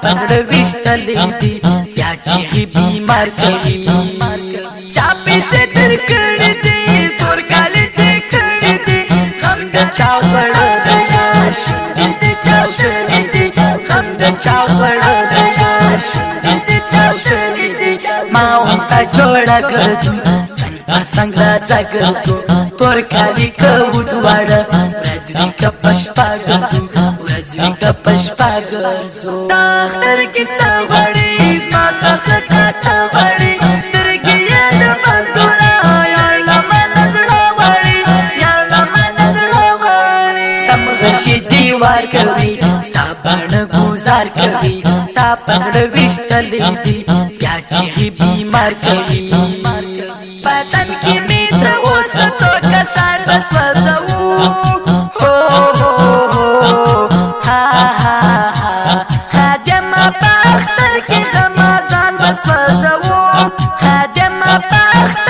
پزړه وشتلې دي بیا چې بیمار کوي چاپې سه در کړې دي تور کالي دې کړې دي غم د چا وړو د چا شونډې دې چا کړې دي غم د چا وړو د چا شونډې دې چا کړې دي ما وتا جوړه ګرځو څنګه راځه ګرځو تور کالي کوو دواړه ورځې که پشپا ګرځو ورځې که پشپا ګرځو اختر کې څه غواړې زما څخه څه غواړې سترګې یې د بس ګوره یاره منه زړه غواړي یاره منه زړه غواړي سم غشي دیوار کوي ستا بڼه ګوزار کوي تا په زړه ویشتلې دي بیا چې بیمار کوي په ځان کې مې تر اوسه څو کسان وسوځوو خادمه په اختر کې غمازان وسوځوو خادمه په اختر